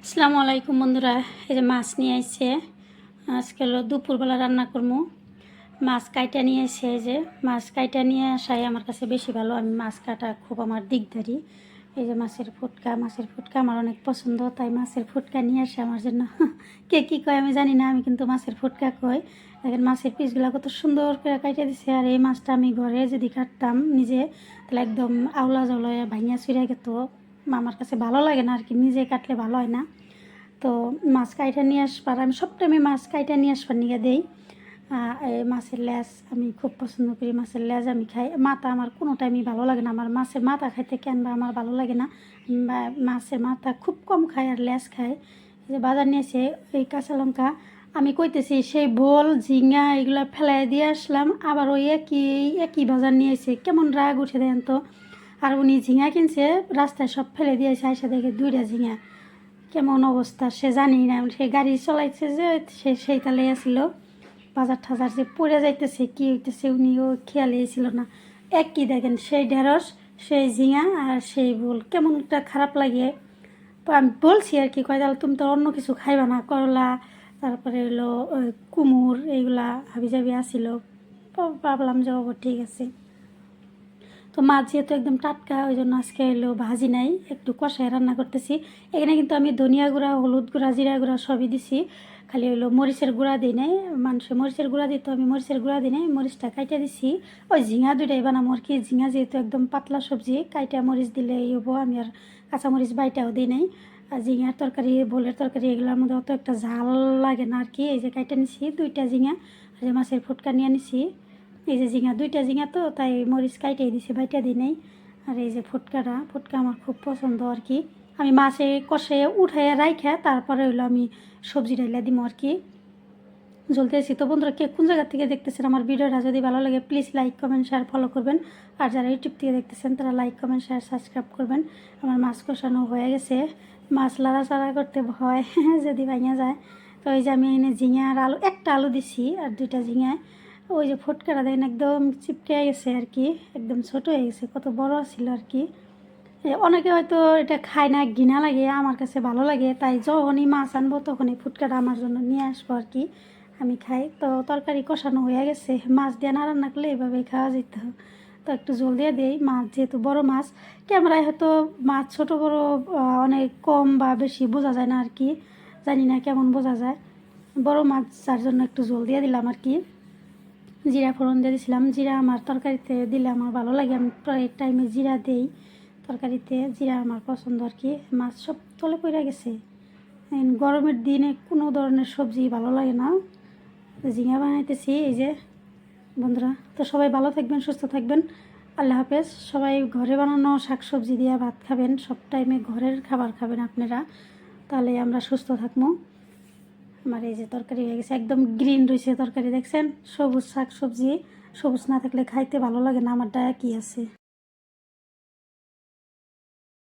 আসসালামু আলাইকুম বন্ধুরা। এই যে মাছ নিয়ে আসছে, আজকে হলো দুপুরবেলা রান্না করবো। মাছ কাইটা নিয়ে এসে, এই যে মাছ কাইটা নিয়ে আসাই আমার কাছে বেশি ভালো। আমি মাছ কাটা খুব আমার দিকদারি। এই যে মাছের ফুটকা আমার অনেক পছন্দ, তাই মাছের ফুটকা নিয়ে আসে আমার জন্য। কে কী কয় আমি জানি না, আমি কিন্তু মাছের ফুটকা কই। দেখেন মাছের পিসগুলো কত সুন্দর করে কাইটে দিছে। আর এই মাছটা আমি ঘরে যদি কাটতাম নিজে, তাহলে একদম আওলা জাওলা ভাঙিয়া চুরিয়া গেত। আমার কাছে ভালো লাগে না আর কি, নিজে কাটলে ভালো হয় না। তো মাছ কাইটা নিয়ে আসবার, আমি সব টাইমে মাছ কাইটা নিয়ে আসবার নিয়ে দেই। এই মাছের লেজ আমি খুব পছন্দ করি, মাছের লেজ আমি খাই। মাথা আমার কোনো টাইমই ভালো লাগে না, আমার মাছের মাথা খাইতে কেন বা আমার ভালো লাগে না। মাছের মাথা খুব কম খাই আর লেজ খাই। এই যে বাজার নিয়েছে এই কাঁচা লঙ্কা, আমি কইতেছি সেই ভোল ঝিঙা এগুলো ফেলাই দিয়ে আসলাম, আবার ওই একই বাজার নিয়ে এসে কেমন রাগ উঠে দেন তো। আর উনি ঝিঙা কিনছে, রাস্তায় সব ফেলে দিয়েছে, এসে দেখে 2টা ঝিঙা। কেমন অবস্থা সে জানি না, সে গাড়ি চলাইছে যে সেই তালে আসছিল। বাজার টাজার যে পড়ে যাইতেছে কী হইতেছে উনিও খেয়ালই ছিল না। একই দেখেন, সেই ঢেঁড়স, সেই ঝিঙা আর সেই ভুল, কেমন একটা খারাপ লাগে। তো আমি বলছি আর কি, কয় তাহলে তুমি তো অন্য কিছু খাইবা না, করলা তারপরে হলো কুমুর এইগুলা হাবিজাবি আসিল। ভাবলাম যে ঠিক আছে। তো মাছ যেহেতু একদম টাটকা, ওই জন্য আজকে এলো ভাজি নাই, একটু কষায় রান্না করতেছি। এখানে কিন্তু আমি ধনিয়া গুঁড়া, হলুদ গুঁড়া, জিরা গুঁড়া সবই দিছি, খালি হলো মরিচের গুঁড়া দিই নাই। মানুষের মরিচের গুঁড়া দিত, আমি মরিচের গুঁড়া দিই নাই, মরিচটা কাইটা দিছি। ওই ঝিঙা 2টাই বানাবো আর কি। ঝিঙা যেহেতু একদম পাতলা সবজি, কাইটা মরিচ দিলে হবো, আমি আর কাঁচামরিচ বাইটাও দিই নাই। আর ঝিঙার তরকারি, ভোলের তরকারি এগুলোর মধ্যে অত একটা ঝাল লাগে না আর কি। এই যে কাইটা নিছি 2টা ঝিঙা, আর যে মাছের ফুটকা নিয়ে নিছি। এই যে ঝিঙা 2টা ঝিঙা, তো তাই মরিচ কাইটাই দিছি, বাইটা দিই নাই। আর এই যে ফুটকা আমার খুব পছন্দ আর কি। আমি মাছে কষে উঠাইয়া রাইখা তারপরে হইলো আমি সবজি ডাইলা দিব আর কি। জ্বলতেছি। তো বন্ধুরা, কে কোন জায়গা থেকে দেখতেছেন আমার ভিডিওটা, যদি ভালো লাগে please like comment share follow করবেন। আর যারা ইউটিউব থেকে দেখতেছেন তারা লাইক কমেন্ট শেয়ার সাবস্ক্রাইব করবেন। আমার মাছ কষানো হয়ে গেছে, মাছ লাড়াচাড়া করতে ভয় যদি ভাঙা যায়। তো ওই যে আমি এনে ঝিঙা আর আলু, একটা আলু দিছি আর 2টা ঝিঙা। ওই যে ফুটকাটা দেখেন একদম চিপকে গেছে আর কি, একদম ছোট হয়ে গেছে, কত বড় ছিল আর কি। অনেকে হয়তো এটা খায় না, ঘৃণা লাগে, আমার কাছে ভালো লাগে। তাই যখনই মাছ আনবো তখনই ফুটকাটা আমার জন্য নিয়ে আসবো আর কি, আমি খাই। তো তরকারি কষানো হয়ে গেছে, মাছ দিয়ে না রান্না করলে এইভাবেই খাওয়া যেত। তো একটু জল দিয়ে দিই, মাছ যেহেতু বড় মাছ, ক্যামেরায় হয়তো মাছ ছোট বড় অনেক কম বা বেশি বোঝা যায় না আর কি, জানি না কেমন বোঝা যায়। বড় মাছ যার জন্য একটু জল দিয়ে দিলাম আর কি। জিরা ফোড়ন দিয়ে দিয়েছিলাম, জিরা আমার তরকারিতে দিলে আমার ভালো লাগে, আমি প্রায় টাইমে জিরা দিই তরকারিতে, জিরা আমার পছন্দ আর কি। মাছ সব তলে পড়ে গেছে। গরমের দিনে কোনো ধরনের সবজি ভালো লাগে না। ঝিঙা বানাইতেছি এই যে বন্ধুরা। তো সবাই ভালো থাকবেন, সুস্থ থাকবেন, আল্লাহ হাফেজ। সবাই ঘরে বানানো শাকসবজি দিয়ে ভাত খাবেন, সব টাইমে ঘরের খাবার খাবেন আপনারা, তাহলে আমরা সুস্থ থাকবো। আমার এই যে তরকারি হয়ে গেছে, একদম গ্রিন রয়েছে তরকারি, দেখছেন? সবুজ শাক সবজি, সবুজ না থাকলে খাইতে ভালো লাগে না, আমার ডায়া কি আছে।